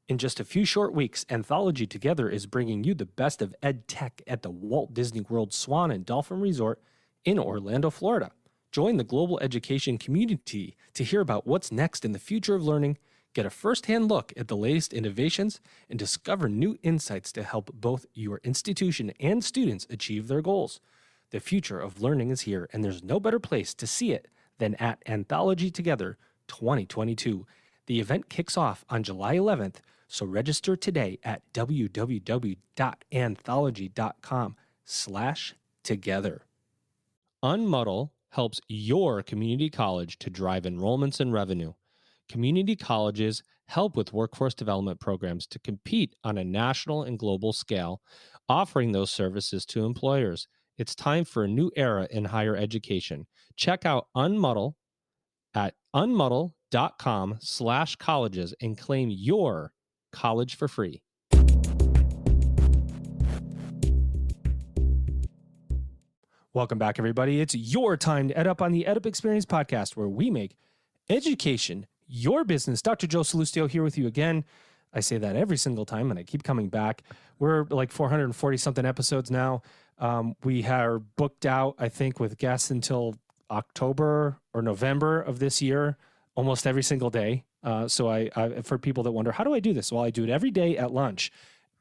In just a few short weeks, Anthology Together is bringing you the best of ed tech at the Walt Disney World Swan and Dolphin Resort in Orlando, Florida. Join the global education community to hear about what's next in the future of learning, get a first-hand look at the latest innovations, and discover new insights to help both your institution and students achieve their goals. The future of learning is here, and there's no better place to see it than at Anthology Together 2022. The event kicks off on July 11th, so register today at www.anthology.com/together. Unmuddle helps your community college to drive enrollments and revenue. Community colleges help with workforce development programs to compete on a national and global scale, offering those services to employers. It's time for a new era in higher education. Check out Unmuddle at unmuddle.com/colleges and claim your college for free. Welcome back, everybody. It's your time to EdUp on the EdUp Experience podcast, where we make education your business. Dr. Joe Salustio here with you again. I say that every single time, and I keep coming back. We're like 440-something episodes now. We are booked out, I think, with guests until October or November of this year, almost every single day. So I for people that wonder, how do I do this? Well, I do it every day at lunch.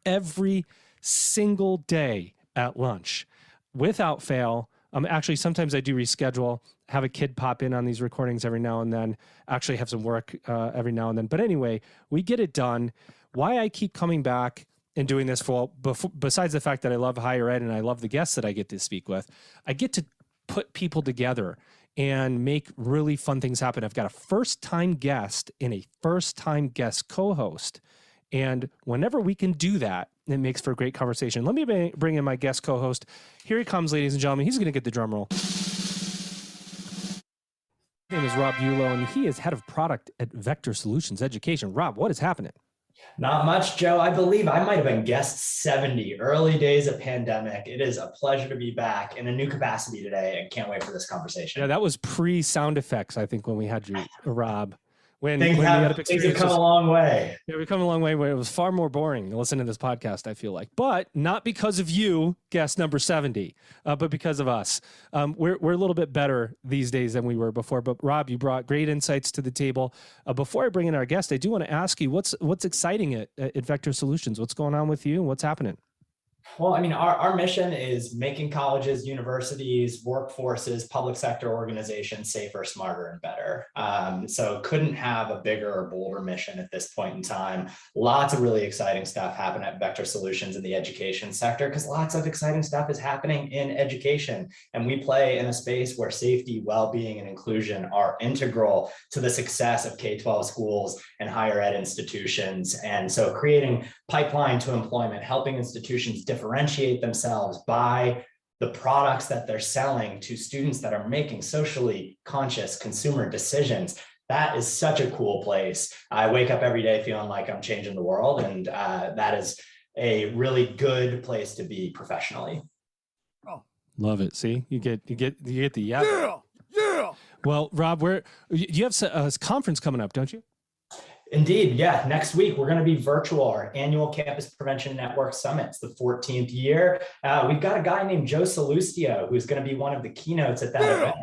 Every single day at lunch, without fail. Actually, sometimes I do reschedule, have a kid pop in on these recordings every now and then, actually have some work every now and then. But anyway, we get it done. Why I keep coming back and doing this besides the fact that I love higher ed and I love the guests that I get to speak with, I get to put people together and make really fun things happen. I've got a first-time guest and a first-time guest co-host. And whenever we can do that, it makes for a great conversation. Let me bring in my guest co-host. Here he comes, ladies and gentlemen. He's going to get the drum roll. His name is Rob Bulow, and he is head of product at Vector Solutions Education. Rob, what is happening? Not much, Joe. I believe I might have been guest 70, early days of pandemic. It is a pleasure to be back in a new capacity today, and can't wait for this conversation. Yeah, that was pre-sound effects, I think, when we had you, Rob. Things have come a long way. Yeah, we've come a long way where it was far more boring to listen to this podcast, I feel like. But not because of you, guest number 70, but because of us. We're a little bit better these days than we were before. But Rob, you brought great insights to the table. Before I bring in our guest, I do want to ask you, what's exciting at Vector Solutions? What's going on with you and what's happening? Well, I mean, our mission is making colleges, universities, workforces, public sector organizations safer, smarter, and better. So couldn't have a bigger or bolder mission at this point in time. Lots of really exciting stuff happen at Vector Solutions in the education sector, because lots of exciting stuff is happening in education. And we play in a space where safety, well-being, and inclusion are integral to the success of K-12 schools and higher ed institutions. And so creating pipeline to employment, helping institutions differentiate themselves by the products that they're selling to students that are making socially conscious consumer decisions. That is such a cool place. I wake up every day feeling like I'm changing the world, and that is a really good place to be professionally. Oh, love it. See, you get the yeah. Well, Rob, you have a conference coming up, don't you? Indeed. Yeah. Next week, we're going to be virtual, our annual Campus Prevention Network Summit. It's the 14th year. We've got a guy named Joe Salustio, who's going to be one of the keynotes at that event.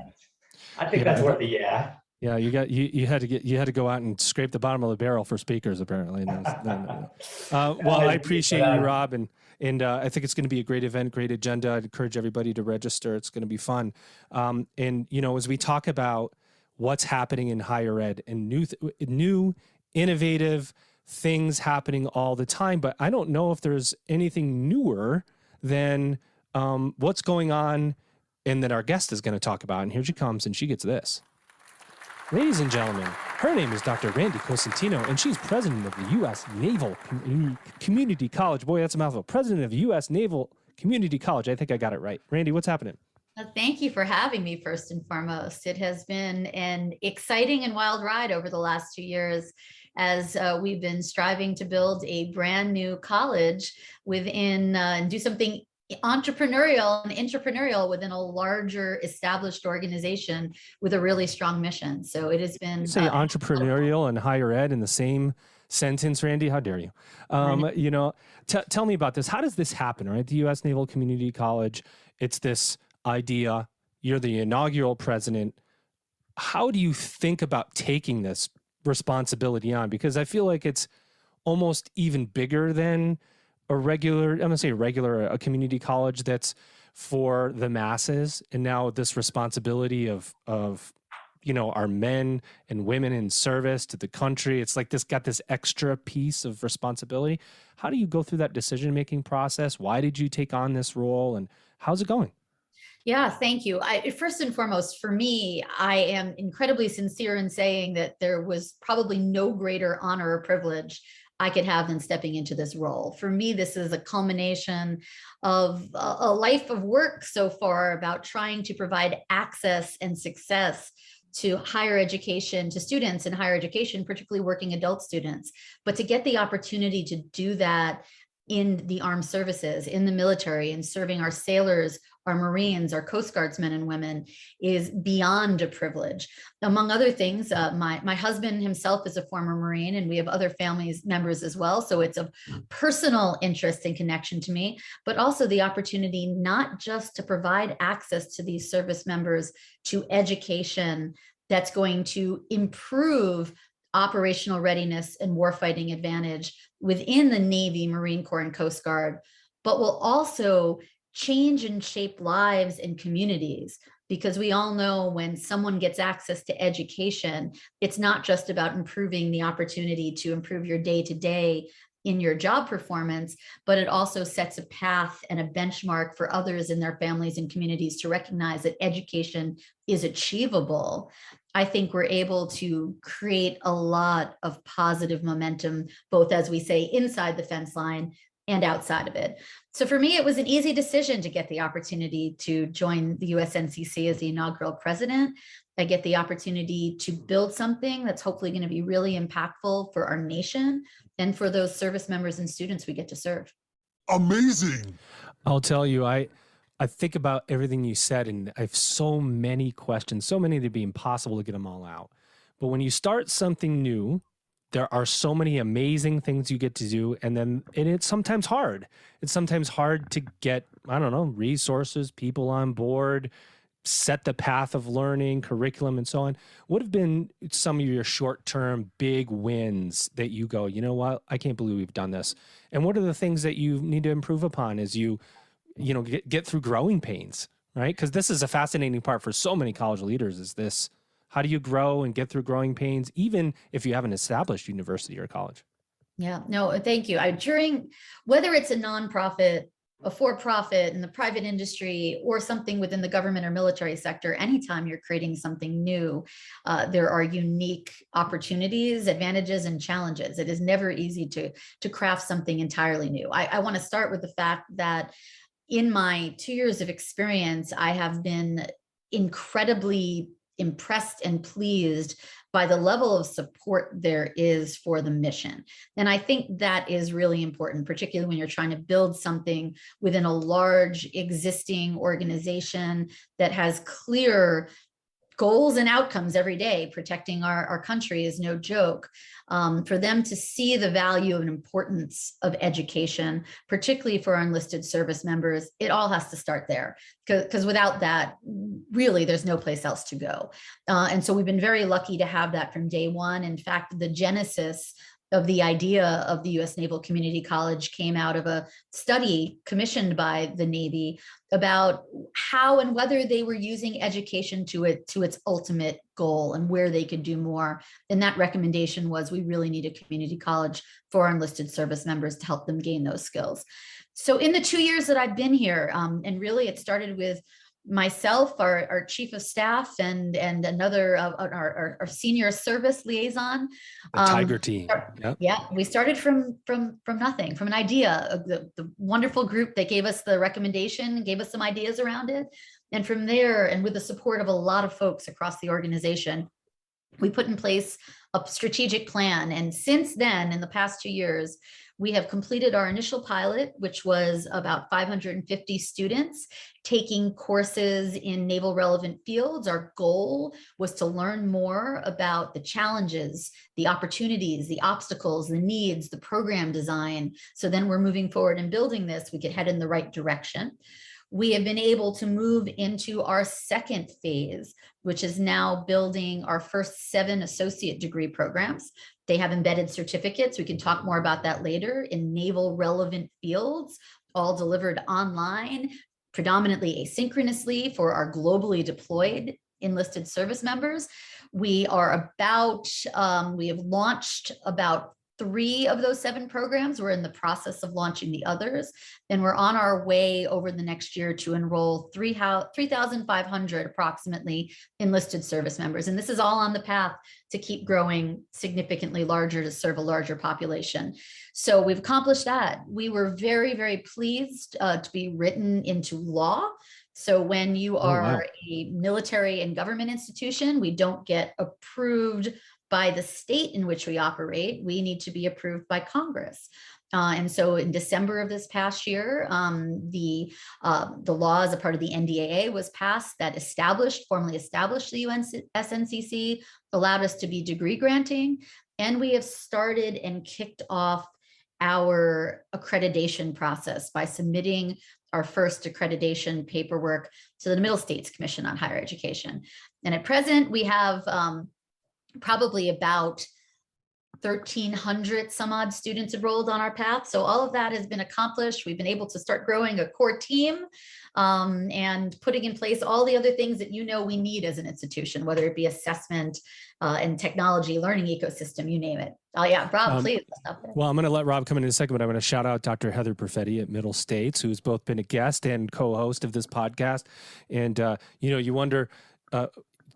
I think that's worth a yeah. Yeah, you had to go out and scrape the bottom of the barrel for speakers, apparently. Well, I appreciate you, Rob, and I think it's going to be a great event, great agenda. I'd encourage everybody to register. It's going to be fun. And as we talk about what's happening in higher ed and new innovative things happening all the time, but I don't know if there's anything newer than what's going on and that our guest is going to talk about. And here she comes, and she gets this. Ladies and gentlemen, her name is Dr. Randi Cosentino, and she's president of the U.S. Naval Community College. Boy, that's a mouthful. President of U.S. Naval Community College. I think I got it right. Randi, what's happening? Thank you for having me, first and foremost. It has been an exciting and wild ride over the last 2 years as we've been striving to build a brand new college within and do something entrepreneurial and intrapreneurial within a larger established organization with a really strong mission. So it has been— You say entrepreneurial and higher ed in the same sentence, Randy. How dare you? Tell me about this. How does this happen, right? The U.S. Naval Community College, it's this idea. You're the inaugural president. How do you think about taking this responsibility on? Because I feel like it's almost even bigger than a regular, I'm going to say a community college that's for the masses. And now this responsibility of our men and women in service to the country. It's like this got this extra piece of responsibility. How do you go through that decision-making process? Why did you take on this role, and how's it going? Yeah, thank you. First and foremost, for me, I am incredibly sincere in saying that there was probably no greater honor or privilege I could have than stepping into this role. For me, this is a culmination of a life of work so far about trying to provide access and success to higher education, to students in higher education, particularly working adult students. But to get the opportunity to do that in the armed services, in the military, and serving our sailors, our Marines, our Coast Guardsmen and women is beyond a privilege. Among other things, my husband himself is a former Marine, and we have other family members as well. So it's of personal interest and connection to me, but also the opportunity not just to provide access to these service members to education that's going to improve operational readiness and warfighting advantage within the Navy, Marine Corps, and Coast Guard, but will also change and shape lives and communities. Because we all know when someone gets access to education, it's not just about improving the opportunity to improve your day-to-day in your job performance, but it also sets a path and a benchmark for others in their families and communities to recognize that education is achievable. I think we're able to create a lot of positive momentum, both, as we say, inside the fence line and outside of it. So for me, it was an easy decision to get the opportunity to join the USNCC as the inaugural president. I get the opportunity to build something that's hopefully going to be really impactful for our nation and for those service members and students we get to serve. Amazing. I'll tell you, I think about everything you said, and I have so many questions, so many that'd be impossible to get them all out. But when you start something new, there are so many amazing things you get to do. And it's sometimes hard. It's sometimes hard to get, resources, people on board, set the path of learning, curriculum, and so on. What have been some of your short-term big wins that you go, you know what, I can't believe we've done this? And what are the things that you need to improve upon as you get through growing pains, right? Because this is a fascinating part for so many college leaders, is this, how do you grow and get through growing pains, even if you have an established university or college? Yeah, no, thank you. Whether it's a nonprofit, a for-profit in the private industry, or something within the government or military sector, anytime you're creating something new, there are unique opportunities, advantages, and challenges. It is never easy to craft something entirely new. I want to start with the fact that in my 2 years of experience, I have been incredibly impressed and pleased by the level of support there is for the mission. And I think that is really important, particularly when you're trying to build something within a large existing organization that has clear goals and outcomes every day. Protecting our country is no joke. For them to see the value and importance of education, particularly for our enlisted service members, it all has to start there, because without that, really, there's no place else to go. And so we've been very lucky to have that from day one. In fact, the genesis of the idea of the U.S. Naval Community College came out of a study commissioned by the Navy about how and whether they were using education to its ultimate goal and where they could do more. And that recommendation was, we really need a community college for our enlisted service members to help them gain those skills. So in the 2 years that I've been here, and really it started with myself, our chief of staff, and another our senior service liaison. The Tiger team. Yep. Yeah, we started from nothing, from an idea of the wonderful group that gave us the recommendation, gave us some ideas around it, and from there, and with the support of a lot of folks across the organization, we put in place a strategic plan. And since then, in the past 2 years, we have completed our initial pilot, which was about 550 students taking courses in naval relevant fields. Our goal was to learn more about the challenges, the opportunities, the obstacles, the needs, the program design. So then we're moving forward and building this, we could head in the right direction. We have been able to move into our second phase, which is now building our first 7 associate degree programs. They have embedded certificates. We can talk more about that later, in naval relevant fields, all delivered online, predominantly asynchronously for our globally deployed enlisted service members. We have launched about 3 of those 7 programs. We're in the process of launching the others, and we're on our way over the next year to enroll 3,500 approximately enlisted service members. And this is all on the path to keep growing significantly larger to serve a larger population. So we've accomplished that. We were very, very pleased to be written into law. So when you are a military and government institution, we don't get approved by the state in which we operate. We need to be approved by Congress. And so in December of this past year, the law as a part of the NDAA was passed that formally established the USNCC, allowed us to be degree granting, and we have started and kicked off our accreditation process by submitting our first accreditation paperwork to the Middle States Commission on Higher Education. And at present, we have probably about 1,300 some odd students enrolled on our path. So all of that has been accomplished. We've been able to start growing a core team and putting in place all the other things that we need as an institution, whether it be assessment and technology, learning ecosystem, you name it. Oh yeah, Rob, please. Well, I'm going to let Rob come in a second, but I'm going to shout out Dr. Heather Perfetti at Middle States, who's both been a guest and co-host of this podcast. And, you wonder,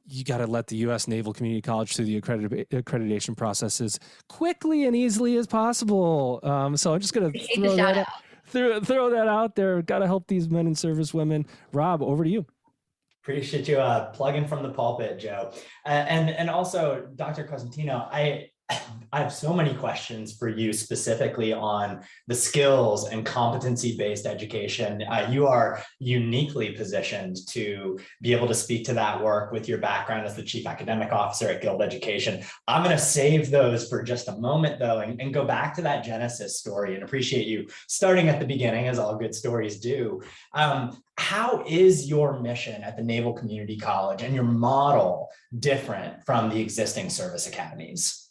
you got to let the U.S. Naval Community College through the accreditation process as quickly and easily as possible. So I'm just going to throw that out there. Got to help these men and service women. Rob, over to you. Appreciate you plugging from the pulpit, Joe. And also, Dr. Cosentino, I have so many questions for you specifically on the skills and competency-based education. You are uniquely positioned to be able to speak to that work with your background as the Chief Academic Officer at Guild Education. I'm going to save those for just a moment, though, and go back to that Genesis story, and appreciate you starting at the beginning, as all good stories do. How is your mission at the Naval Community College and your model different from the existing service academies?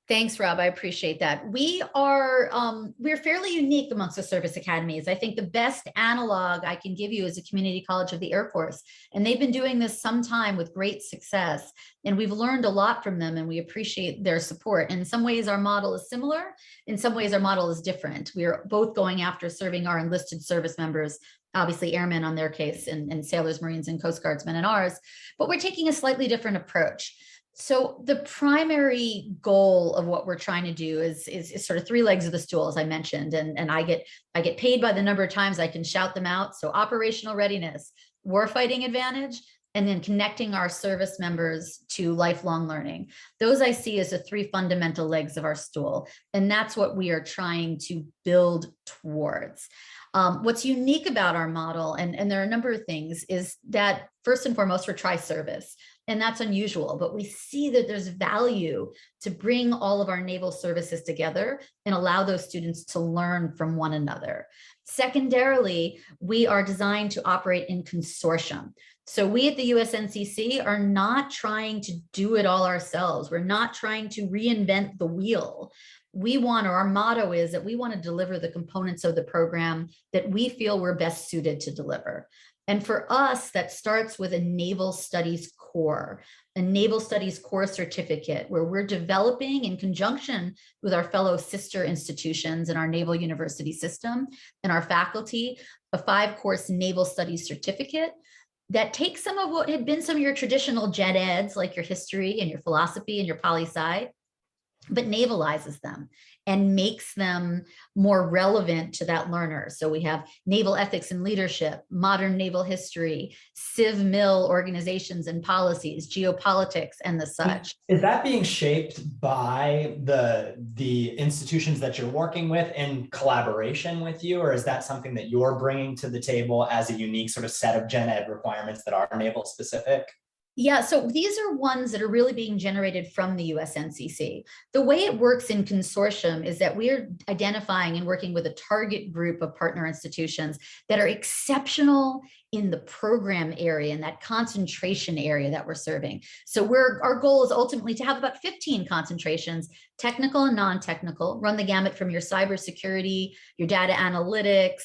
Thanks, Rob. I appreciate that. We're fairly unique amongst the service academies. I think the best analog I can give you is a community college of the Air Force. And they've been doing this some time with great success. And we've learned a lot from them, and we appreciate their support. In some ways, our model is similar. In some ways, our model is different. We are both going after serving our enlisted service members, obviously airmen on their case, and sailors, Marines, and Coast Guardsmen in ours. But we're taking a slightly different approach. So the primary goal of what we're trying to do is sort of 3 legs of the stool, as I mentioned, and I get paid by the number of times I can shout them out. So operational readiness, warfighting advantage, and then connecting our service members to lifelong learning. Those I see as the 3 fundamental legs of our stool, and that's what we are trying to build towards. What's unique about our model, and there are a number of things, is that first and foremost, we're tri-service. And that's unusual, but we see that there's value to bring all of our naval services together and allow those students to learn from one another. Secondarily, we are designed to operate in consortium. So we at the USNCC are not trying to do it all ourselves. We're not trying to reinvent the wheel. Our motto is that we want to deliver the components of the program that we feel we're best suited to deliver. And for us, that starts with a Naval Studies core, a Naval Studies core certificate, where we're developing in conjunction with our fellow sister institutions in our Naval University system and our faculty, a 5-course Naval Studies certificate that takes some of what had been some of your traditional gen eds, like your history and your philosophy and your poli-sci, but navalizes them and makes them more relevant to that learner. So we have naval ethics and leadership, modern naval history, civ mil organizations and policies, geopolitics, and the such. Is that being shaped by the institutions that you're working with in collaboration with you, or is that something that you're bringing to the table as a unique sort of set of gen ed requirements that are naval specific? Yeah, so these are ones that are really being generated from the USNCC. The way it works in consortium is that we're identifying and working with a target group of partner institutions that are exceptional in the program area and that concentration area that we're serving. So our goal is ultimately to have about 15 concentrations, technical and non-technical, run the gamut from your cybersecurity, your data analytics,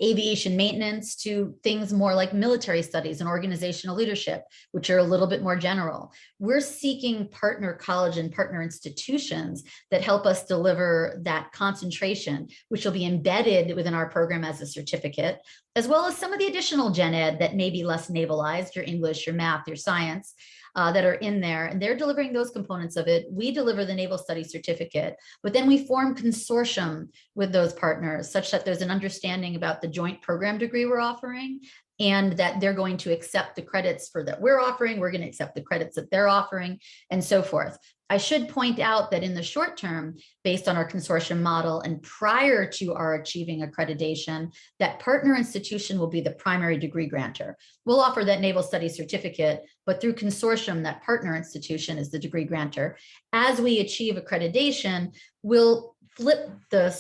aviation maintenance, to things more like military studies and organizational leadership, which are a little bit more general. We're seeking partner college and partner institutions that help us deliver that concentration, which will be embedded within our program as a certificate, as well as some of the additional gen ed that may be less navalized, your English, your math, your science, that are in there, and they're delivering those components of it. We deliver the Naval Studies certificate, but then we form consortium with those partners such that there's an understanding about the joint program degree we're offering, and that they're going to accept the credits for that we're offering, we're going to accept the credits that they're offering, and so forth. I should point out that in the short term, based on our consortium model and prior to our achieving accreditation, that partner institution will be the primary degree grantor. We'll offer that Naval Studies certificate, but through consortium, that partner institution is the degree grantor. As we achieve accreditation, we'll flip the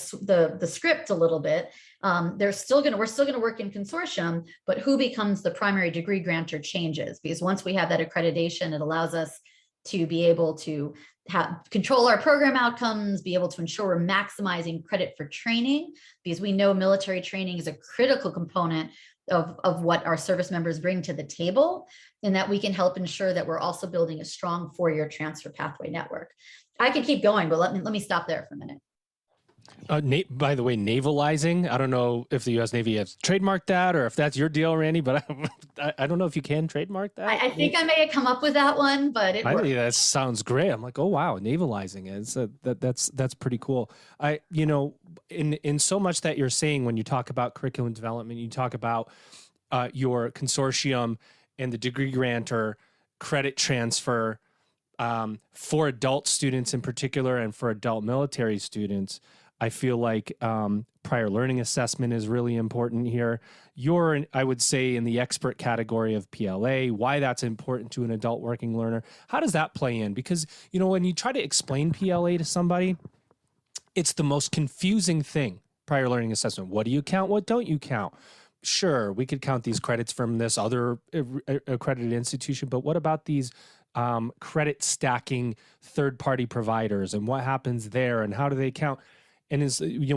script a little bit. We're still going to work in consortium, but who becomes the primary degree grantor changes, because once we have that accreditation, it allows us to be able to control our program outcomes, be able to ensure we're maximizing credit for training, because we know military training is a critical component of what our service members bring to the table, and that we can help ensure that we're also building a strong 4-year transfer pathway network. I could keep going, but let me stop there for a minute. By the way, navalizing, I don't know if the U.S. Navy has trademarked that or if that's your deal, Randy, but I don't know if you can trademark that. I think I may have come up with that one, but it worked. That sounds great. I'm like, oh, wow, navalizing it. That's pretty cool. In so much that you're saying when you talk about curriculum development, you talk about your consortium and the degree grantor, credit transfer for adult students in particular and for adult military students. I feel like prior learning assessment is really important here. You're, I would say, in the expert category of PLA, why that's important to an adult working learner. How does that play in? Because, when you try to explain PLA to somebody, it's the most confusing thing, prior learning assessment. What do you count? What don't you count? Sure, we could count these credits from this other accredited institution, but what about these credit stacking third-party providers, and what happens there, and how do they count? And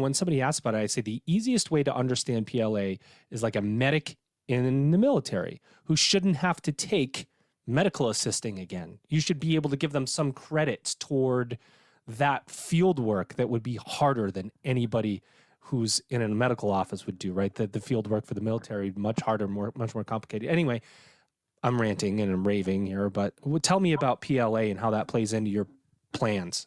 when somebody asks about it, I say the easiest way to understand PLA is like a medic in the military who shouldn't have to take medical assisting again. You should be able to give them some credits toward that field work that would be harder than anybody who's in a medical office would do, right? The field work for the military, much harder, much more complicated. Anyway, I'm ranting and I'm raving here, but tell me about PLA and how that plays into your plans.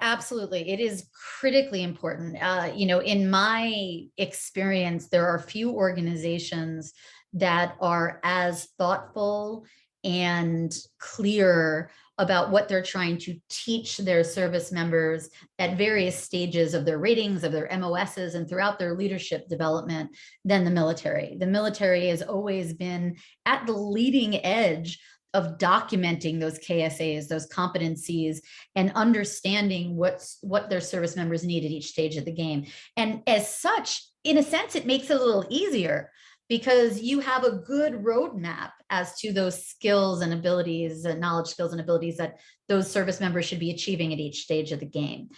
Absolutely. It is critically important. In my experience, there are few organizations that are as thoughtful and clear about what they're trying to teach their service members at various stages of their ratings, of their MOSs, and throughout their leadership development than the military. The military has always been at the leading edge of documenting those KSAs, those competencies, and understanding what their service members need at each stage of the game. And as such, in a sense, it makes it a little easier because you have a good roadmap as to those skills and abilities, knowledge, skills, and abilities that those service members should be achieving at each stage of the game.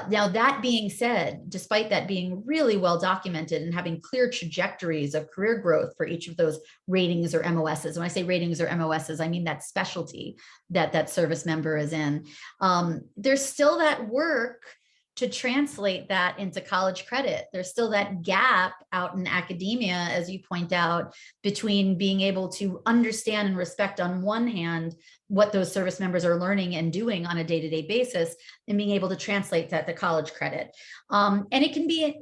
Now, that being said, despite that being really well documented and having clear trajectories of career growth for each of those ratings or MOSs, when I say ratings or MOSs, I mean that specialty that service member is in, there's still that work to translate that into college credit. There's still that gap out in academia, as you point out, between being able to understand and respect on one hand what those service members are learning and doing on a day-to-day basis, and being able to translate that to college credit. And it can be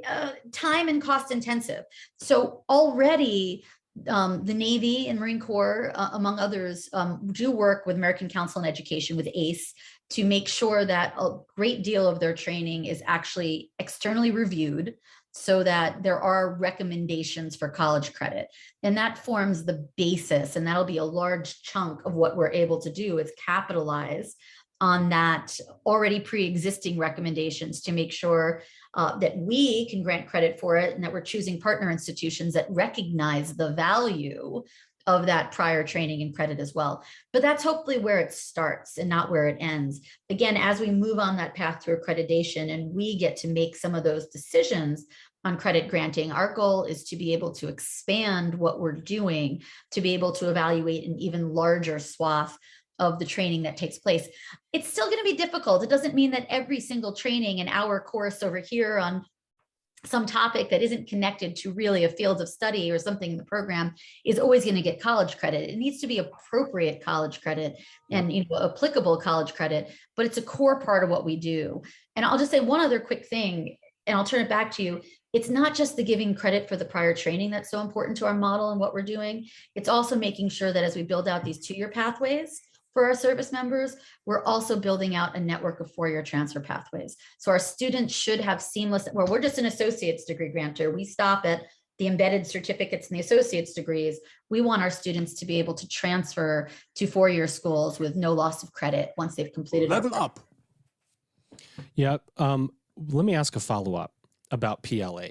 time and cost intensive. So already the Navy and Marine Corps, among others, do work with American Council on Education, with ACE, to make sure that a great deal of their training is actually externally reviewed, so that there are recommendations for college credit. And that forms the basis, and that'll be a large chunk of what we're able to do, is capitalize on that already pre-existing recommendations to make sure that we can grant credit for it, and that we're choosing partner institutions that recognize the value of that prior training and credit as well. But that's hopefully where it starts and not where it ends. Again, as we move on that path to accreditation and we get to make some of those decisions on credit granting, our goal is to be able to expand what we're doing, to be able to evaluate an even larger swath of the training that takes place. It's still going to be difficult. It doesn't mean that every single training in our course over here on some topic that isn't connected to really a field of study or something in the program is always going to get college credit. It needs to be appropriate college credit and applicable college credit, but it's a core part of what we do. And I'll just say one other quick thing, and I'll turn it back to you. It's not just the giving credit for the prior training that's so important to our model and what we're doing. It's also making sure that as we build out these 2-year pathways for our service members, we're also building out a network of 4-year transfer pathways. So our students should have seamless, well, we're just an associate's degree granter. We stop at the embedded certificates and the associate's degrees. We want our students to be able to transfer to 4-year schools with no loss of credit once they've completed. Level up. Yeah. Let me ask a follow-up about PLA.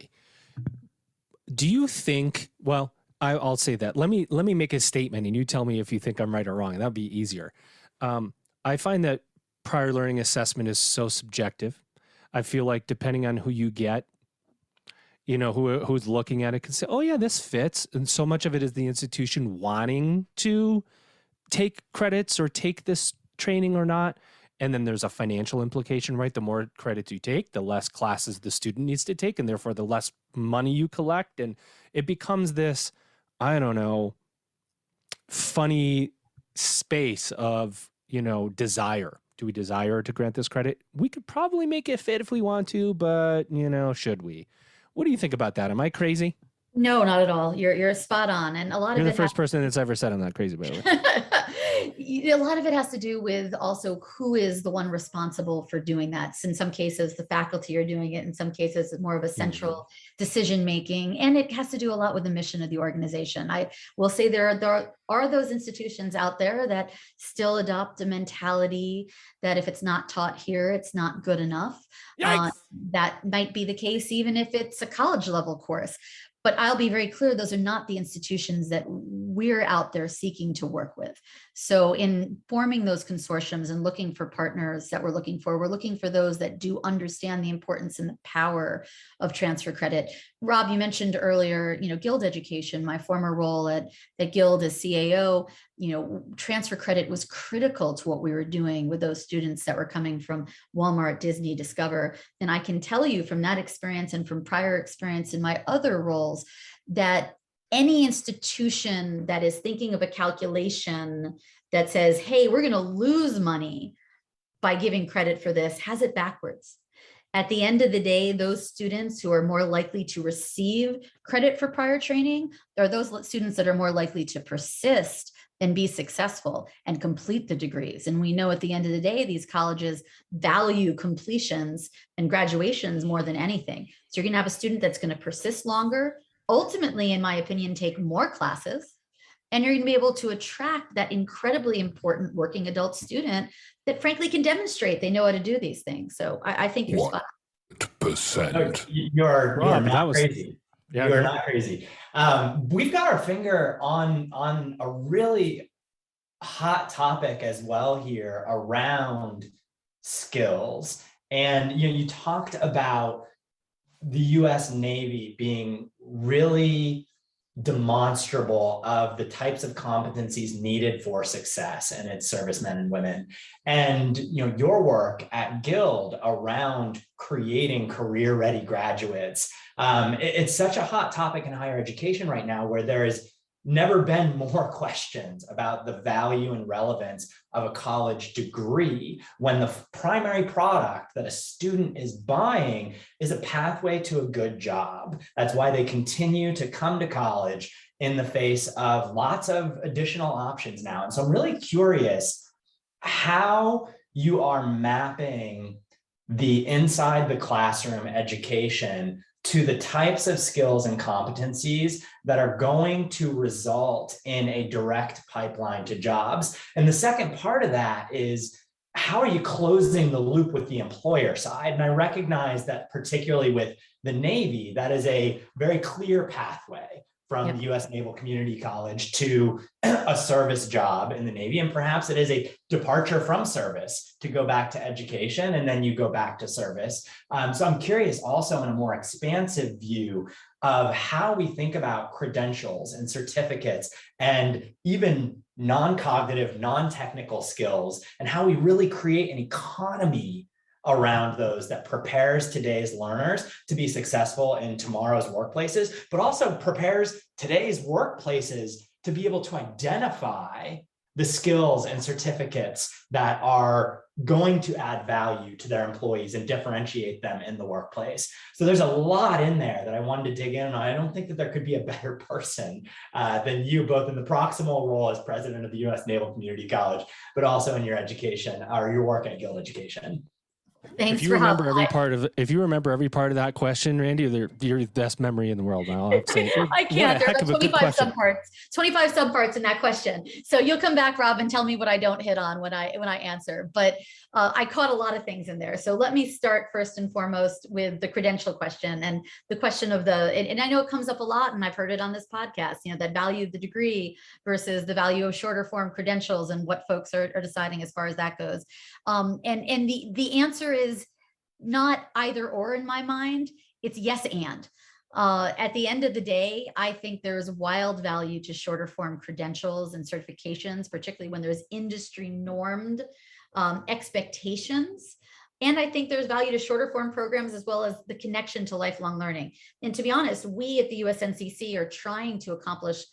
Do you think, well, I'll say that. Let me make a statement and you tell me if you think I'm right or wrong. That'll be easier. I find that prior learning assessment is so subjective. I feel like depending on who you get, who's looking at it can say, oh yeah, this fits. And so much of it is the institution wanting to take credits or take this training or not. And then there's a financial implication, right? The more credits you take, the less classes the student needs to take, and therefore the less money you collect. And it becomes this, I don't know, funny space of, desire. Do we desire to grant this credit? We could probably make it fit if we want to, but, should we? What do you think about that? Am I crazy? No, not at all. You're spot on. And a lot You're of the first person that's ever said I'm not crazy, by the way. A lot of it has to do with also who is the one responsible for doing that. In some cases, the faculty are doing it. In some cases, it's more of a central decision making. And it has to do a lot with the mission of the organization. I will say there are those institutions out there that still adopt a mentality that if it's not taught here, it's not good enough. That might be the case even if it's a college level course. But I'll be very clear, those are not the institutions that we're out there seeking to work with. So in forming those consortiums and looking for partners that we're looking for those that do understand the importance and the power of transfer credit. Rob, you mentioned earlier, Guild education, my former role at Guild as CAO, transfer credit was critical to what we were doing with those students that were coming from Walmart, Disney, Discover. And I can tell you from that experience and from prior experience in my other roles that any institution that is thinking of a calculation that says, hey, we're going to lose money by giving credit for this has it backwards. At the end of the day, those students who are more likely to receive credit for prior training are those students that are more likely to persist and be successful and complete the degrees. And we know at the end of the day, these colleges value completions and graduations more than anything. So you're going to have a student that's going to persist longer, ultimately, in my opinion, take more classes, and you're going to be able to attract that incredibly important working adult student that frankly can demonstrate they know how to do these things. So I think you're spot on. 1%. You're not crazy. Yeah, you're not crazy. We've got our finger on a really hot topic as well here around skills. And you talked about the US Navy being really demonstrable of the types of competencies needed for success in its servicemen and women. And your work at Guild around creating career-ready graduates, it's such a hot topic in higher education right now, where there is never been more questions about the value and relevance of a college degree when the primary product that a student is buying is a pathway to a good job. That's why they continue to come to college in the face of lots of additional options now. And so I'm really curious how you are mapping the inside the classroom education to the types of skills and competencies that are going to result in a direct pipeline to jobs. And the second part of that is, how are you closing the loop with the employer side? And I recognize that particularly with the Navy, that is a very clear pathway from the U.S. Naval Community College to a service job in the Navy. And perhaps it is a departure from service to go back to education, and then you go back to service. So I'm curious also in a more expansive view of how we think about credentials and certificates and even non-cognitive, non-technical skills, and how we really create an economy around those that prepares today's learners to be successful in tomorrow's workplaces, but also prepares today's workplaces to be able to identify the skills and certificates that are going to add value to their employees and differentiate them in the workplace. So there's a lot in there that I wanted to dig in on. I don't think that there could be a better person than you, both in the proximal role as president of the U.S. Naval Community College, but also in your education or your work at Guild Education. Thanks if you remember every part of that question, Randy, you're the best memory in the world. I'll have to say, I can't. There's like 25 subparts in that question. So you'll come back, Rob, and tell me what I don't hit on when I answer. But I caught a lot of things in there. So let me start first and foremost with the credential question and the question of and I know it comes up a lot, and I've heard it on this podcast, that value of the degree versus the value of shorter form credentials and what folks are deciding as far as that goes. And the answer is not either or in my mind. It's yes and. At the end of the day, I think there's wild value to shorter form credentials and certifications, particularly when there's industry normed expectations. And I think there's value to shorter form programs as well as the connection to lifelong learning. And to be honest, we at the USNCC are trying to accomplish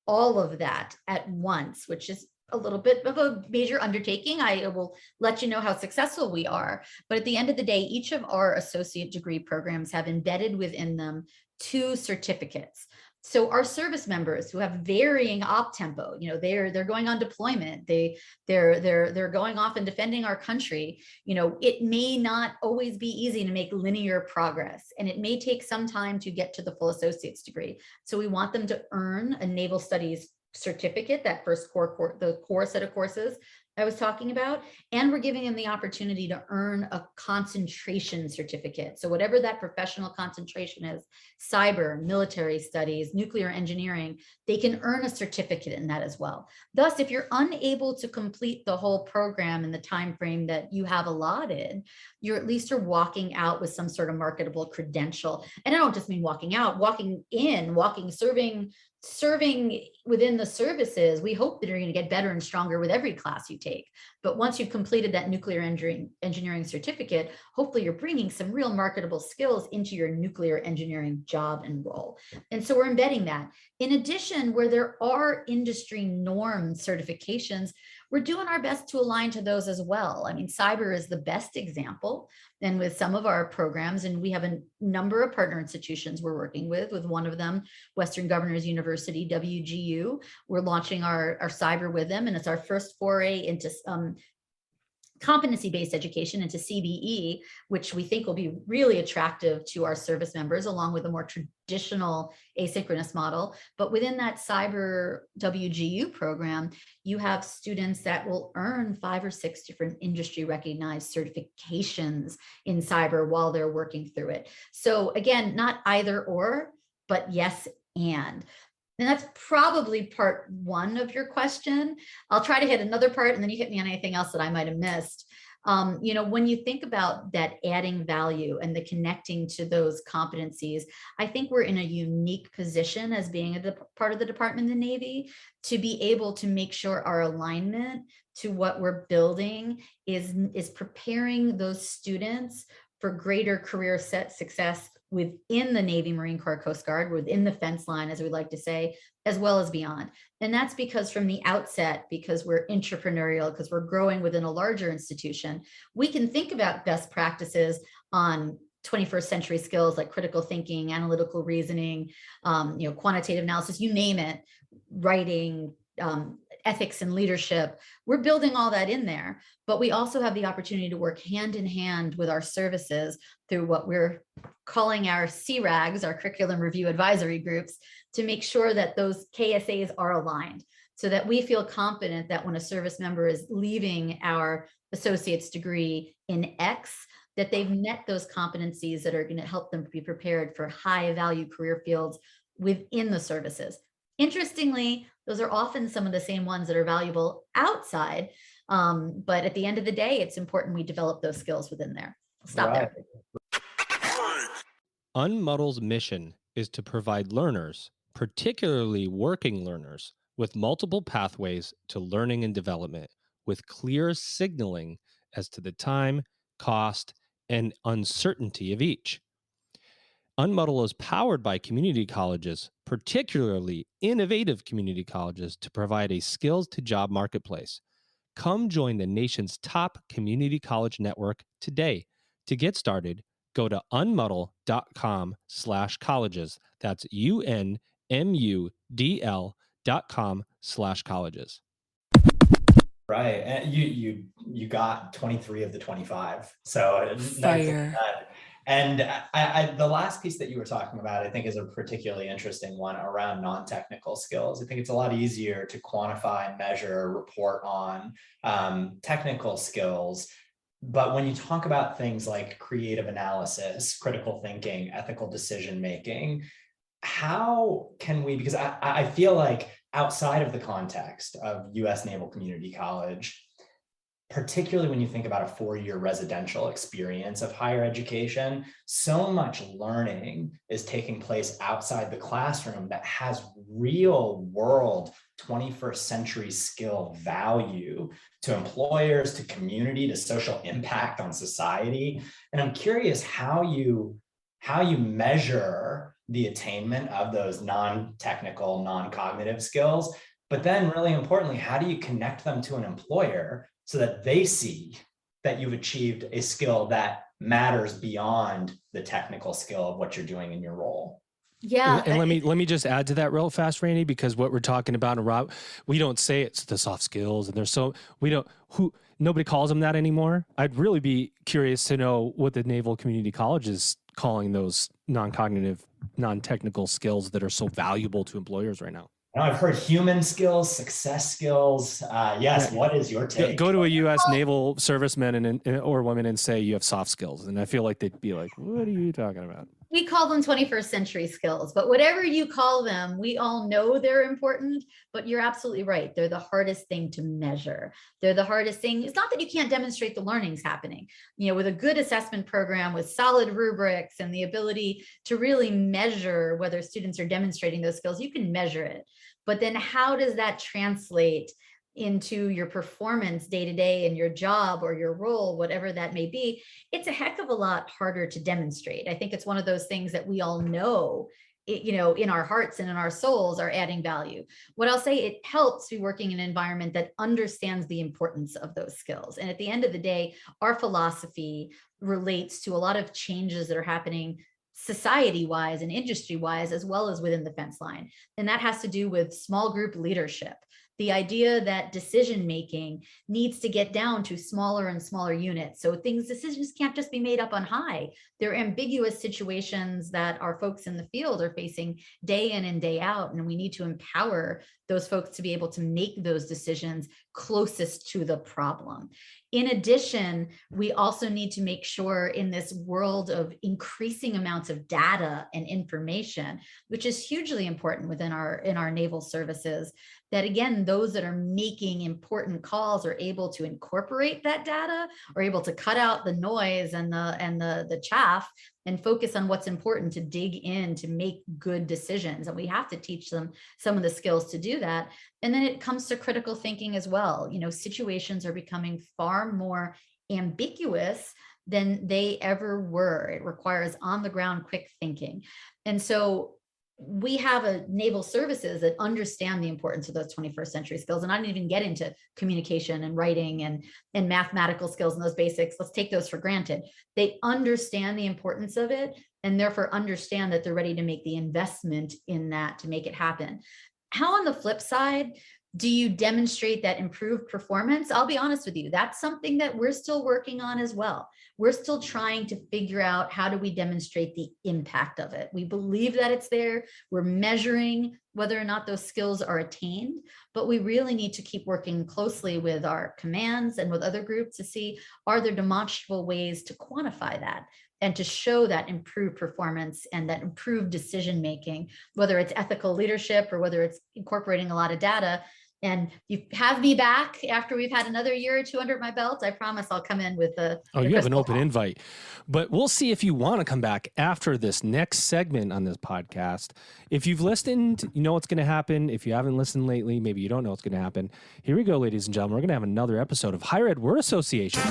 all of that at once, which is a little bit of a major undertaking. I will let you know how successful we are. But at the end of the day, each of our associate degree programs have embedded within them 2 certificates. So our service members who have varying op tempo, they're going on deployment, they're going off and defending our country. It may not always be easy to make linear progress, and it may take some time to get to the full associate's degree. So we want them to earn a Naval Studies certificate, that first the core set of courses I was talking about, and we're giving them the opportunity to earn a concentration certificate. So whatever that professional concentration is, cyber, military studies, nuclear engineering, they can earn a certificate in that as well. Thus, if you're unable to complete the whole program in the time frame that you have allotted, you're at least walking out with some sort of marketable credential. And I don't just mean walking out, serving within the services. We hope that you're going to get better and stronger with every class you take. But once you've completed that nuclear engineering certificate, hopefully you're bringing some real marketable skills into your nuclear engineering job and role. And so we're embedding that. In addition, where there are industry norm certifications, we're doing our best to align to those as well. I mean, cyber is the best example. And with some of our programs, and we have a number of partner institutions we're working with one of them, Western Governors University, WGU. We're launching our cyber with them, and it's our first foray into competency-based education, into CBE, which we think will be really attractive to our service members, along with a more traditional asynchronous model. But within that cyber WGU program, you have students that will earn 5 or 6 different industry recognized certifications in cyber while they're working through it. So again, not either or, but yes and. And that's probably part 1 of your question. I'll try to hit another part, and then you hit me on anything else that I might have missed. When you think about that adding value and the connecting to those competencies, I think we're in a unique position as being a part of the Department of the Navy to be able to make sure our alignment to what we're building is preparing those students for greater career success within the Navy, Marine Corps, Coast Guard, within the fence line, as we like to say, as well as beyond. And that's because from the outset, because we're entrepreneurial, because we're growing within a larger institution, we can think about best practices on 21st century skills like critical thinking, analytical reasoning, quantitative analysis, you name it, writing, ethics and leadership. We're building all that in there, but we also have the opportunity to work hand in hand with our services through what we're calling our CRAGs, our curriculum review advisory groups, to make sure that those KSAs are aligned so that we feel confident that when a service member is leaving our associate's degree in X, that they've met those competencies that are going to help them be prepared for high value career fields within the services. Interestingly, those are often some of the same ones that are valuable outside. But at the end of the day, it's important we develop those skills within there. Stop there. Unmuddle's mission is to provide learners, particularly working learners, with multiple pathways to learning and development, with clear signaling as to the time, cost, and uncertainty of each. Unmuddle is powered by community colleges, particularly innovative community colleges, to provide a skills-to-job marketplace. Come join the nation's top community college network today. To get started, go to unmuddle.com/colleges. That's UNMUDL.com/colleges. Right. And you got 23 of the 25. So Fire. And the last piece that you were talking about, I think, is a particularly interesting one around non-technical skills. I think it's a lot easier to quantify, measure, report on technical skills. But when you talk about things like creative analysis, critical thinking, ethical decision-making, how can we, because I feel like outside of the context of US Naval Community College, particularly when you think about a 4-year residential experience of higher education, so much learning is taking place outside the classroom that has real world 21st century skill value to employers, to community, to social impact on society. And I'm curious how you measure the attainment of those non-technical, non-cognitive skills, but then really importantly, how do you connect them to an employer so that they see that you've achieved a skill that matters beyond the technical skill of what you're doing in your role? Yeah. And let me just add to that real fast, Randy, because what we're talking about, we don't say it's the soft skills, and nobody calls them that anymore. I'd really be curious to know what the Naval Community College is calling those non-cognitive, non-technical skills that are so valuable to employers right now. I've heard human skills, success skills. Yes. What is your take? Go to a U.S. naval serviceman or woman and say you have soft skills. And I feel like they'd be like, what are you talking about? We call them 21st century skills, but whatever you call them, we all know they're important, but you're absolutely right. They're the hardest thing to measure. They're the hardest thing. It's not that you can't demonstrate the learnings happening, with a good assessment program, with solid rubrics and the ability to really measure whether students are demonstrating those skills, you can measure it. But then how does that translate into your performance day to day in your job or your role, whatever that may be? It's a heck of a lot harder to demonstrate. I think it's one of those things that we all know, in our hearts and in our souls are adding value. What I'll say, it helps be working in an environment that understands the importance of those skills. And at the end of the day, our philosophy relates to a lot of changes that are happening society-wise and industry-wise, as well as within the fence line. And that has to do with small group leadership. The idea that decision-making needs to get down to smaller and smaller units. So decisions can't just be made up on high. They're ambiguous situations that our folks in the field are facing day in and day out. And we need to empower those folks to be able to make those decisions closest to the problem. In addition, we also need to make sure in this world of increasing amounts of data and information, which is hugely important within our naval services, that again, those that are making important calls are able to incorporate that data, are able to cut out the noise and the chaff and focus on what's important, to dig in, to make good decisions. And we have to teach them some of the skills to do that. And then it comes to critical thinking as well. Situations are becoming far more ambiguous than they ever were. It requires on the ground, quick thinking. And so we have a naval services that understand the importance of those 21st century skills. And I didn't even get into communication and writing and mathematical skills and those basics. Let's take those for granted. They understand the importance of it, and therefore understand that they're ready to make the investment in that to make it happen. How, on the flip side, do you demonstrate that improved performance? I'll be honest with you, that's something that we're still working on as well. We're still trying to figure out, how do we demonstrate the impact of it? We believe that it's there. We're measuring whether or not those skills are attained, but we really need to keep working closely with our commands and with other groups to see, are there demonstrable ways to quantify that and to show that improved performance and that improved decision-making, whether it's ethical leadership or whether it's incorporating a lot of data. And you have me back after we've had another year or two under my belt. I promise I'll come in with the you have an open ball. invite, but we'll see if you want to come back after this next segment on this podcast. If you've listened, you know what's going to happen. If you haven't listened lately, maybe you don't know what's going to happen. Here we go, ladies and gentlemen. We're going to have another episode of Higher Ed Word Association.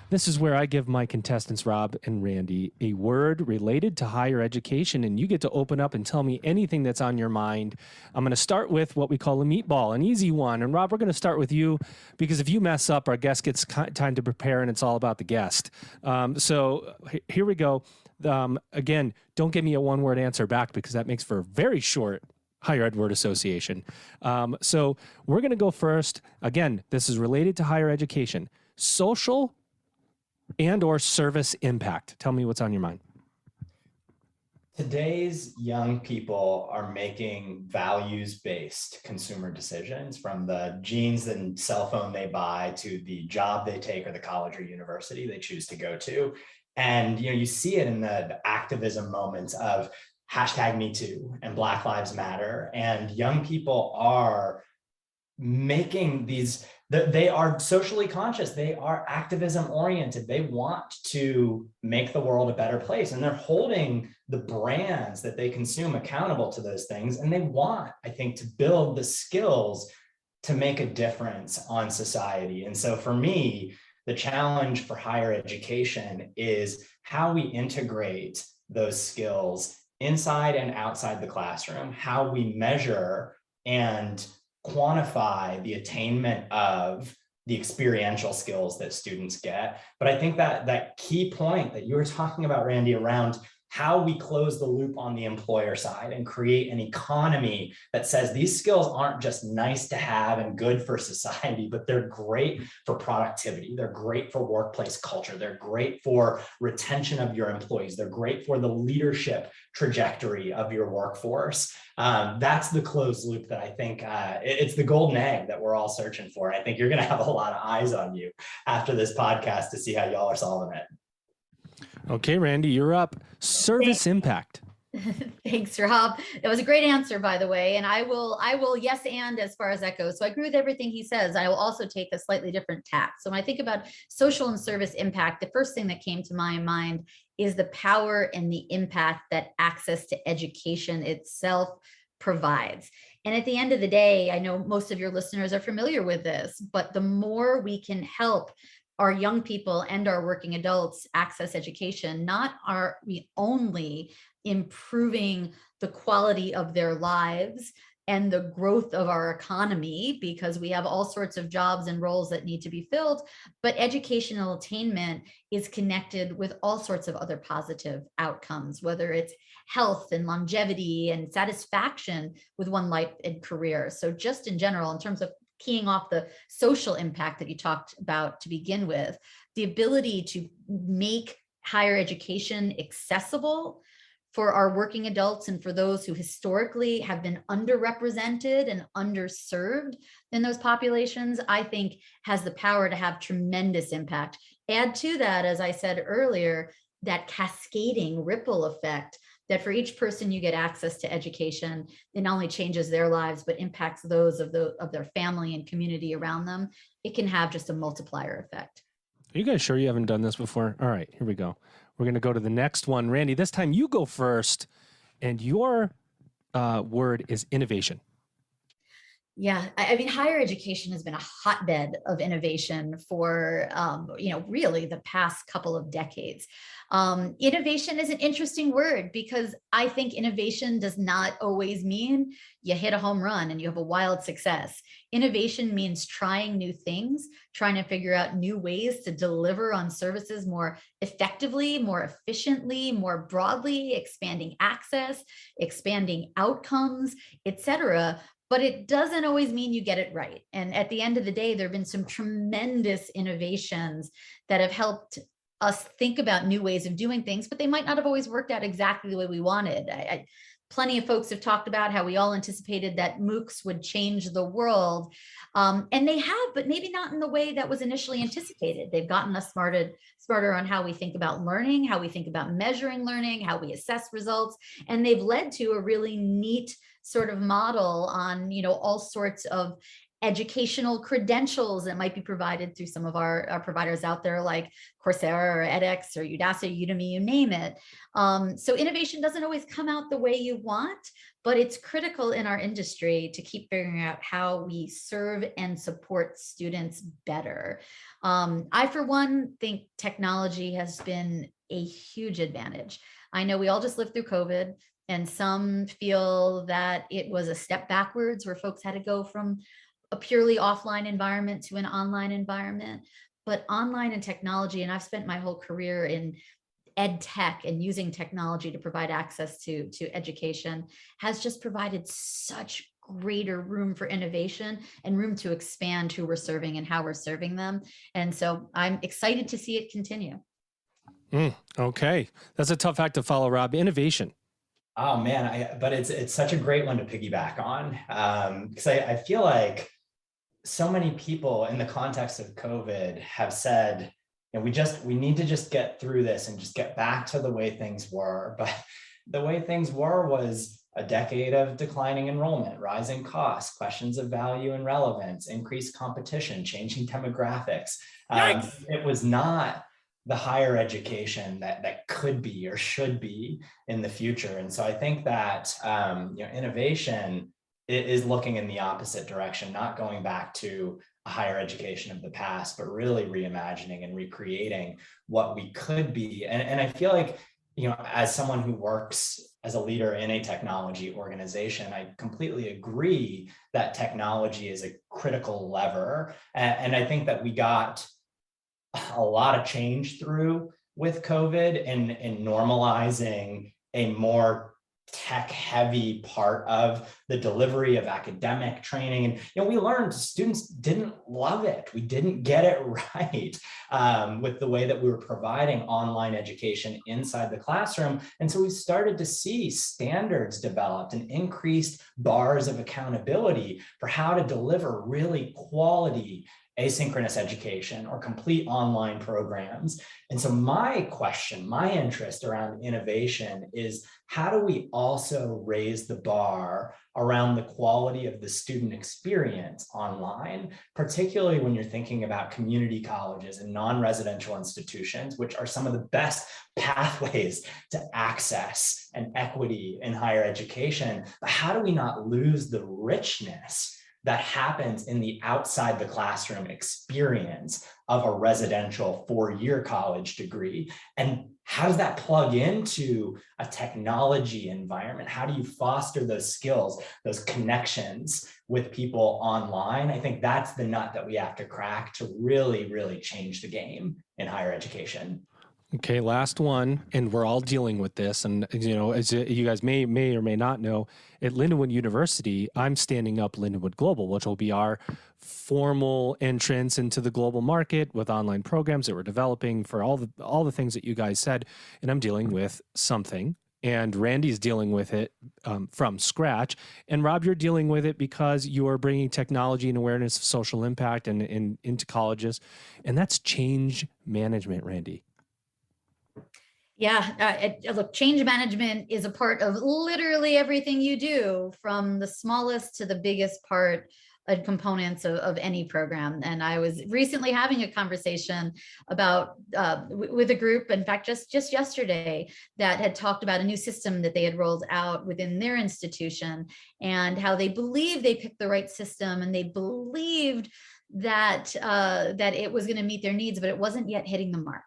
This is where I give my contestants, Rob and Randy, a word related to higher education, and you get to open up and tell me anything that's on your mind. I'm going to start with what we call a meatball, an easy one. And Rob, we're going to start with you, because if you mess up, our guest gets time to prepare, and it's all about the guest. So here we go. Again, don't give me a one-word answer back, because that makes for a very short Higher Ed Word Association. So we're going to go first. Again, this is related to higher education. Social and or service impact. Tell me what's on your mind. Today's young people are making values-based consumer decisions, from the jeans and cell phone they buy to the job they take or the college or university they choose to go to. And you see it in the activism moments of #MeToo and Black Lives Matter. And young people are making these, they are socially conscious, they are activism oriented, they want to make the world a better place, and they're holding the brands that they consume accountable to those things. And they want, I think, to build the skills to make a difference on society. And so for me, the challenge for higher education is how we integrate those skills inside and outside the classroom, how we measure and quantify the attainment of the experiential skills that students get. But I think that key point that you were talking about, Randy, around how we close the loop on the employer side and create an economy that says these skills aren't just nice to have and good for society, but they're great for productivity. They're great for workplace culture. They're great for retention of your employees. They're great for the leadership trajectory of your workforce. That's the closed loop that I think it's the golden egg that we're all searching for. I think you're going to have a lot of eyes on you after this podcast to see how y'all are solving it. Okay, Randy, you're up. Service impact. Thanks, Rob. That was a great answer, by the way. And I will yes and as far as that goes. So I agree with everything he says. I will also take a slightly different tack. So when I think about social and service impact, the first thing that came to my mind is the power and the impact that access to education itself provides. And at the end of the day, I know most of your listeners are familiar with this, but the more we can help our young people and our working adults access education, not are we only improving the quality of their lives and the growth of our economy, because we have all sorts of jobs and roles that need to be filled, but educational attainment is connected with all sorts of other positive outcomes, whether it's health and longevity and satisfaction with one life and career. So just in general, in terms of keying off the social impact that you talked about to begin with, the ability to make higher education accessible for our working adults and for those who historically have been underrepresented and underserved in those populations, I think has the power to have tremendous impact. Add to that, as I said earlier, that cascading ripple effect that for each person you get access to education, it not only changes their lives, but impacts those of their family and community around them. It can have just a multiplier effect. Are you guys sure you haven't done this before? All right, here we go. We're going to go to the next one. Randi, this time you go first, and your word is innovation. Yeah, I mean, higher education has been a hotbed of innovation for, really the past couple of decades. Innovation is an interesting word because I think innovation does not always mean you hit a home run and you have a wild success. Innovation means trying new things, trying to figure out new ways to deliver on services more effectively, more efficiently, more broadly, expanding access, expanding outcomes, et cetera. But it doesn't always mean you get it right. And at the end of the day, there have been some tremendous innovations that have helped us think about new ways of doing things, but they might not have always worked out exactly the way we wanted. Plenty of folks have talked about how we all anticipated that MOOCs would change the world. And they have, but maybe not in the way that was initially anticipated. They've gotten us smarter on how we think about learning, how we think about measuring learning, how we assess results. And they've led to a really neat sort of model on, all sorts of educational credentials that might be provided through some of our providers out there like Coursera or edX or Udacity, Udemy, you name it. So innovation doesn't always come out the way you want, but it's critical in our industry to keep figuring out how we serve and support students better. I, for one, think technology has been a huge advantage. I know we all just lived through COVID, and some feel that it was a step backwards where folks had to go from a purely offline environment to an online environment. But online and technology, and I've spent my whole career in ed tech and using technology to provide access to education, has just provided such greater room for innovation and room to expand who we're serving and how we're serving them. And so I'm excited to see it continue. Okay. That's a tough act to follow, Rob. Innovation. Oh man, but it's such a great one to piggyback on, because I feel like so many people in the context of COVID have said, we need to just get through this and just get back to the way things were. But the way things were was a decade of declining enrollment, rising costs, questions of value and relevance, increased competition, changing demographics. It was not the higher education that could be or should be in the future. And so I think that innovation is looking in the opposite direction, not going back to a higher education of the past, but really reimagining and recreating what we could be. And I feel like, as someone who works as a leader in a technology organization, I completely agree that technology is a critical lever. And I think that we got a lot of change through with COVID and normalizing a more tech heavy part of the delivery of academic training. And, we learned students didn't love it. We didn't get it right with the way that we were providing online education inside the classroom. And so we started to see standards developed and increased bars of accountability for how to deliver really quality asynchronous education or complete online programs. And so my interest around innovation is, how do we also raise the bar around the quality of the student experience online, particularly when you're thinking about community colleges and non-residential institutions, which are some of the best pathways to access and equity in higher education. But how do we not lose the richness that happens in the outside the classroom experience of a residential 4-year college degree? And how does that plug into a technology environment? How do you foster those skills, those connections with people online? I think that's the nut that we have to crack to really, really change the game in higher education. Okay, last one, and we're all dealing with this. And, as you guys may or may not know, at Lindenwood University, I'm standing up Lindenwood Global, which will be our formal entrance into the global market with online programs that we're developing for all the things that you guys said. And I'm dealing with something, and Randi's dealing with it from scratch. And Rob, you're dealing with it because you are bringing technology and awareness of social impact and into colleges. And that's change management, Randi. Yeah, look, change management is a part of literally everything you do, from the smallest to the biggest part and components of any program. And I was recently having a conversation about with a group, in fact, just yesterday, that had talked about a new system that they had rolled out within their institution, and how they believe they picked the right system, and they believed that that it was going to meet their needs, but it wasn't yet hitting the mark.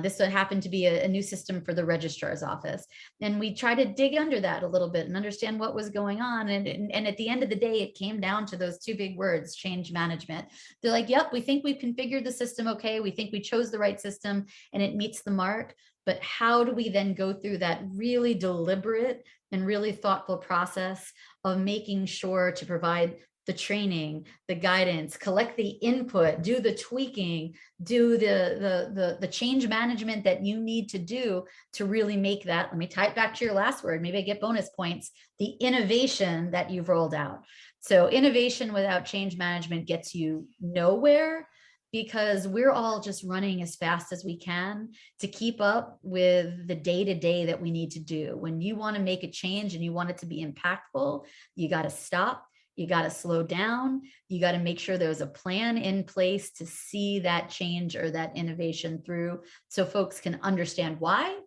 This happened to be a new system for the registrar's office. And we tried to dig under that a little bit and understand what was going on. And at the end of the day, it came down to those two big words, change management. They're like, yep, we think we've configured the system okay. We think we chose the right system and it meets the mark. But how do we then go through that really deliberate and really thoughtful process of making sure to provide the training, the guidance, collect the input, do the tweaking, do the change management that you need to do to really make that, let me tie it back to your last word, maybe I get bonus points, the innovation that you've rolled out. So innovation without change management gets you nowhere, because we're all just running as fast as we can to keep up with the day-to-day that we need to do. When you want to make a change and you want it to be impactful, you got to stop. You got to slow down. You got to make sure there's a plan in place to see that change or that innovation through, so folks can understand why,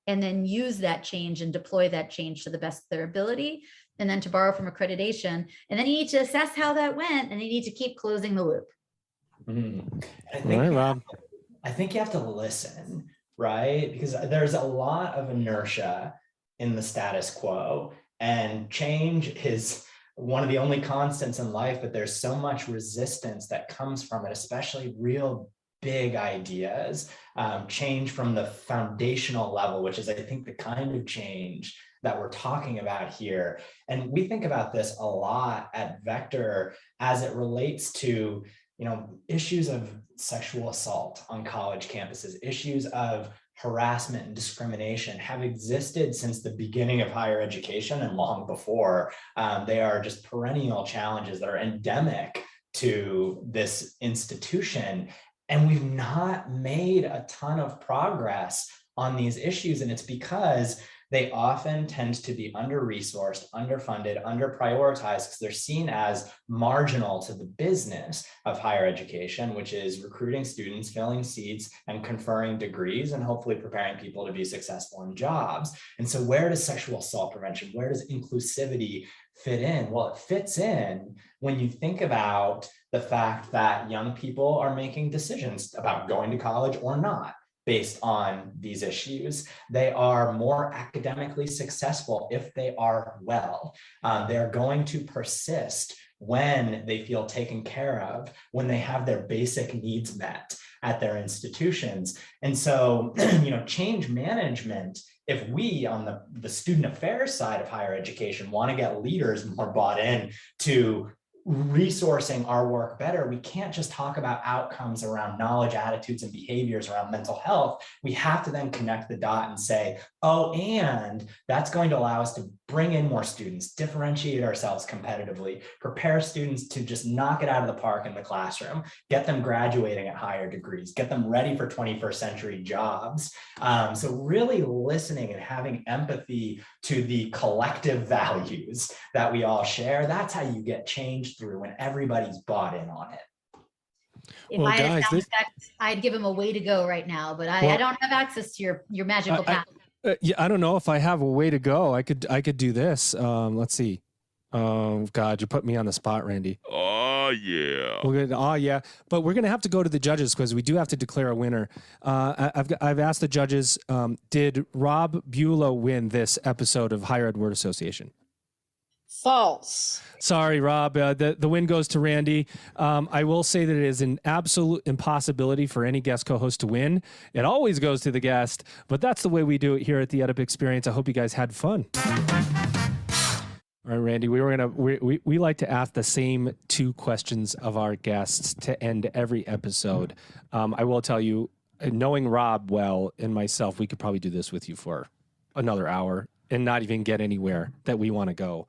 and then use that change and deploy that change to the best of their ability. And then to borrow from accreditation. And then you need to assess how that went, and you need to keep closing the loop. I think you have to listen, right? Because there's a lot of inertia in the status quo, and change is one of the only constants in life, but there's so much resistance that comes from it, especially real big ideas, change from the foundational level, which is, I think, the kind of change that we're talking about here. And we think about this a lot at Vector as it relates to, issues of sexual assault on college campuses, issues of harassment and discrimination have existed since the beginning of higher education and long before. They are just perennial challenges that are endemic to this institution. And we've not made a ton of progress on these issues. And it's because they often tend to be under-resourced, underfunded, under-prioritized, because they're seen as marginal to the business of higher education, which is recruiting students, filling seats, and conferring degrees, and hopefully preparing people to be successful in jobs. And so where does sexual assault prevention, where does inclusivity fit in? Well, it fits in when you think about the fact that young people are making decisions about going to college or not based on these issues. They are more academically successful if they are well. They're going to persist when they feel taken care of, when they have their basic needs met at their institutions. And so, change management, if we on the student affairs side of higher education want to get leaders more bought in to resourcing our work better, we can't just talk about outcomes around knowledge, attitudes, and behaviors around mental health. We have to then connect the dot and say, oh, and that's going to allow us to bring in more students, differentiate ourselves competitively, prepare students to just knock it out of the park in the classroom, get them graduating at higher degrees, get them ready for 21st century jobs. So really listening and having empathy to the collective values that we all share, that's how you get change through when everybody's bought in on it. If I had a sound effect, I'd give him a way to go right now, but I don't have access to your magical path. Yeah, I don't know if I have a way to go. I could do this. Let's see. Oh God, you put me on the spot, Randy. Oh yeah. But we're gonna have to go to the judges because we do have to declare a winner. I've asked the judges. Did Rob Bulow win this episode of Higher Ed Word Association? False. Sorry, Rob. The win goes to Randy. I will say that it is an absolute impossibility for any guest co-host to win. It always goes to the guest, but that's the way we do it here at the EdUp Experience. I hope you guys had fun. All right, Randy, we like to ask the same two questions of our guests to end every episode. I will tell you, knowing Rob well and myself, we could probably do this with you for another hour and not even get anywhere that we want to go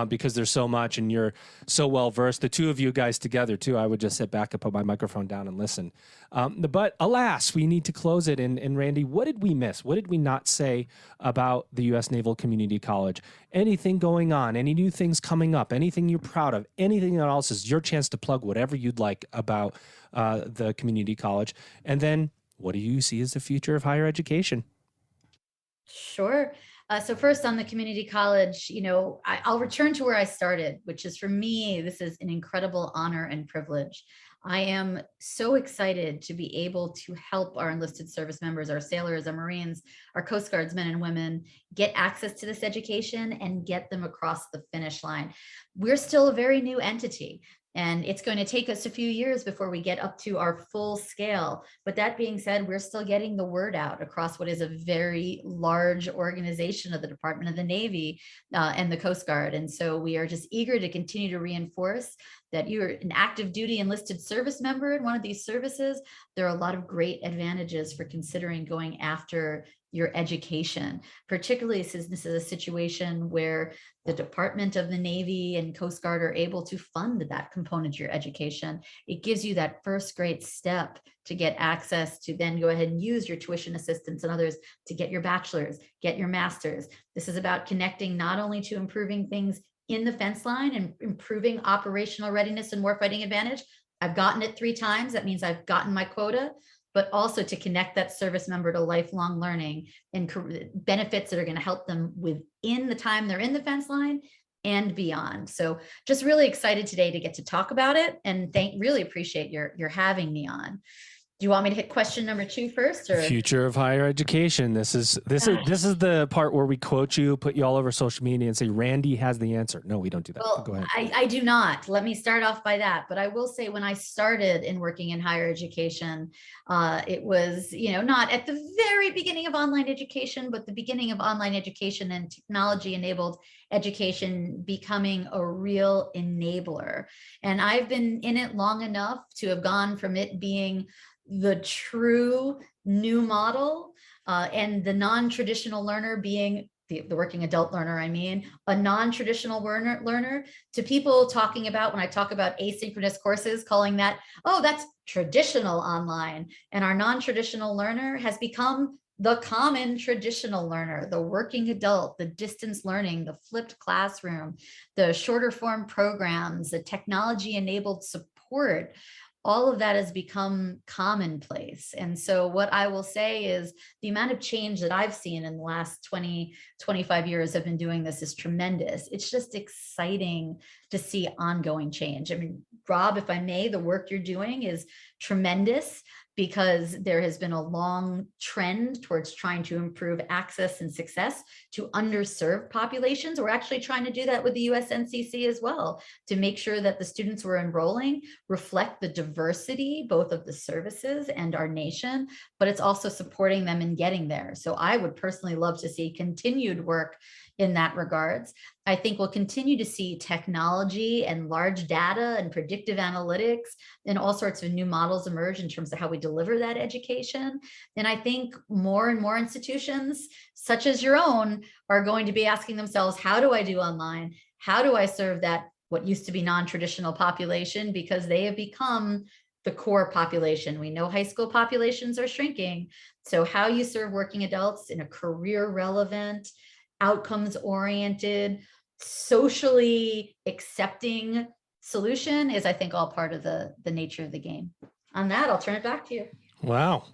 because there's so much and you're so well versed. The two of you guys together too, I would just sit back and put my microphone down and listen. But alas, we need to close it. And Randi, what did we miss? What did we not say about the U.S. Naval Community College? Anything going on? Any new things coming up? Anything you're proud of? Anything else is your chance to plug whatever you'd like about the community college. And then what do you see as the future of higher education? Sure. So first on the community college, I'll return to where I started, which is for me, this is an incredible honor and privilege. I am so excited to be able to help our enlisted service members, our sailors, our Marines, our Coast Guardsmen and women get access to this education and get them across the finish line. We're still a very new entity. And it's going to take us a few years before we get up to our full scale. But that being said, we're still getting the word out across what is a very large organization of the Department of the Navy and the Coast Guard. And so we are just eager to continue to reinforce that you're an active duty enlisted service member in one of these services. There are a lot of great advantages for considering going after your education, particularly since this is a situation where the Department of the Navy and Coast Guard are able to fund that component of your education. It gives you that first great step to get access to then go ahead and use your tuition assistance and others to get your bachelor's, get your master's. This is about connecting not only to improving things in the fence line and improving operational readiness and warfighting advantage. I've gotten it 3 times. That means I've gotten my quota, but also to connect that service member to lifelong learning and benefits that are going to help them within the time they're in the fence line and beyond. So just really excited today to get to talk about it, and really appreciate your having me on. Do you want me to hit question number 2 first? Or future of higher education? This is the part where we quote you, put you all over social media, and say Randi has the answer. No, we don't do that. Well, go ahead. I do not. Let me start off by that. But I will say, when I started in working in higher education, it was not at the very beginning of online education, but the beginning of online education and technology-enabled education becoming a real enabler. And I've been in it long enough to have gone from it being the true new model and the non-traditional learner being the working adult learner, a non-traditional learner, to people talking about, when I talk about asynchronous courses, calling that, oh, that's traditional online. And our non-traditional learner has become the common traditional learner, the working adult, the distance learning, the flipped classroom, the shorter form programs, the technology-enabled support. All of that has become commonplace. And so what I will say is the amount of change that I've seen in the last 20, 25 years I've been doing this is tremendous. It's just exciting to see ongoing change. Rob, if I may, the work you're doing is tremendous, because there has been a long trend towards trying to improve access and success to underserved populations. We're actually trying to do that with the USNCC as well, to make sure that the students we're enrolling reflect the diversity, both of the services and our nation, but it's also supporting them in getting there. So I would personally love to see continued work in that regards. I think we'll continue to see technology and large data and predictive analytics and all sorts of new models emerge in terms of how we deliver that education. And I think more and more institutions, such as your own, are going to be asking themselves, how do I do online? How do I serve that, what used to be non-traditional population? Because they have become the core population. We know high school populations are shrinking. So how you serve working adults in a career relevant, outcomes oriented, socially accepting solution is, I think, all part of the nature of the game. On that, I'll turn it back to you. Wow.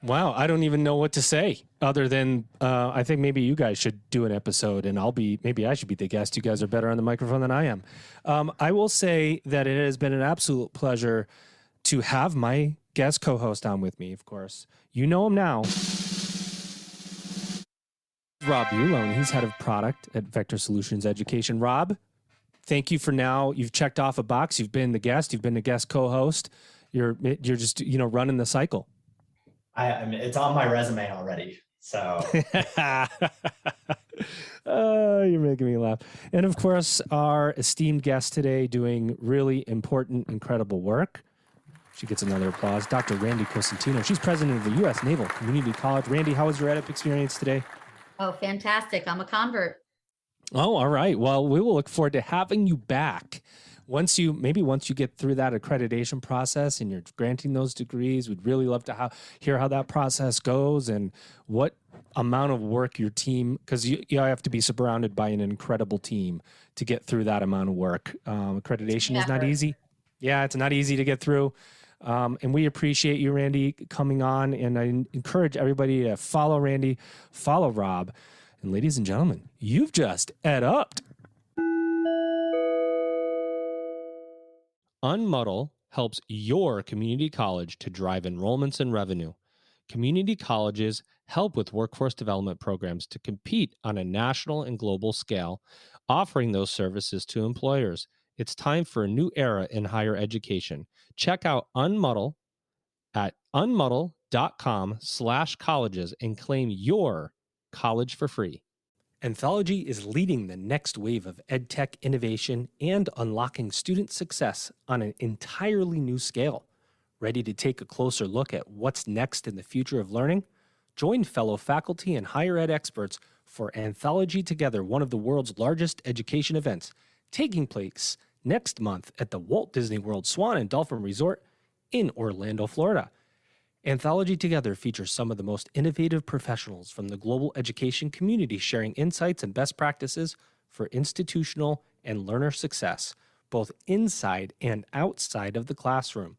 I don't even know what to say other than I think maybe you guys should do an episode and maybe I should be the guest. You guys are better on the microphone than I am. I will say that it has been an absolute pleasure to have my guest co-host on with me, of course. You know him now. Rob Ulone, he's head of product at Vector Solutions Education. Rob, thank you for now. You've checked off a box. You've been the guest. You've been the guest co-host. You're just running the cycle. I mean, it's on my resume already. So you're making me laugh. And of course, our esteemed guest today doing really important, incredible work. She gets another applause. Dr. Randi Cosentino. She's president of the U.S. Naval Community College. Randi, how was your EdUp experience today? Oh, fantastic. I'm a convert. Oh, all right. Well, we will look forward to having you back. Once you get through that accreditation process and you're granting those degrees, we'd really love to hear how that process goes and what amount of work your team, because you have to be surrounded by an incredible team to get through that amount of work. Accreditation is not easy. Yeah, it's not easy to get through. And we appreciate you, Randi, coming on. And I encourage everybody to follow Randi, follow Rob. And ladies and gentlemen, you've just EdUp'd. Unmuddle helps your community college to drive enrollments and revenue. Community colleges help with workforce development programs to compete on a national and global scale, offering those services to employers. It's time for a new era in higher education. Check out Unmuddle at unmuddle.com/colleges and claim your college for free. Anthology is leading the next wave of EdTech innovation and unlocking student success on an entirely new scale. Ready to take a closer look at what's next in the future of learning? Join fellow faculty and higher ed experts for Anthology Together, one of the world's largest education events, taking place next month at the Walt Disney World Swan and Dolphin Resort in Orlando, Florida. Anthology Together features some of the most innovative professionals from the global education community sharing insights and best practices for institutional and learner success, both inside and outside of the classroom.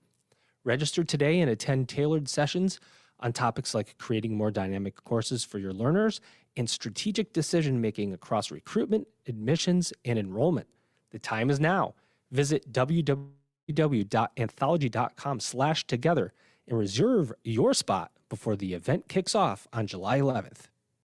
Register today and attend tailored sessions on topics like creating more dynamic courses for your learners and strategic decision-making across recruitment, admissions, and enrollment. The time is now. Visit www.anthology.com/together and reserve your spot before the event kicks off on July 11th.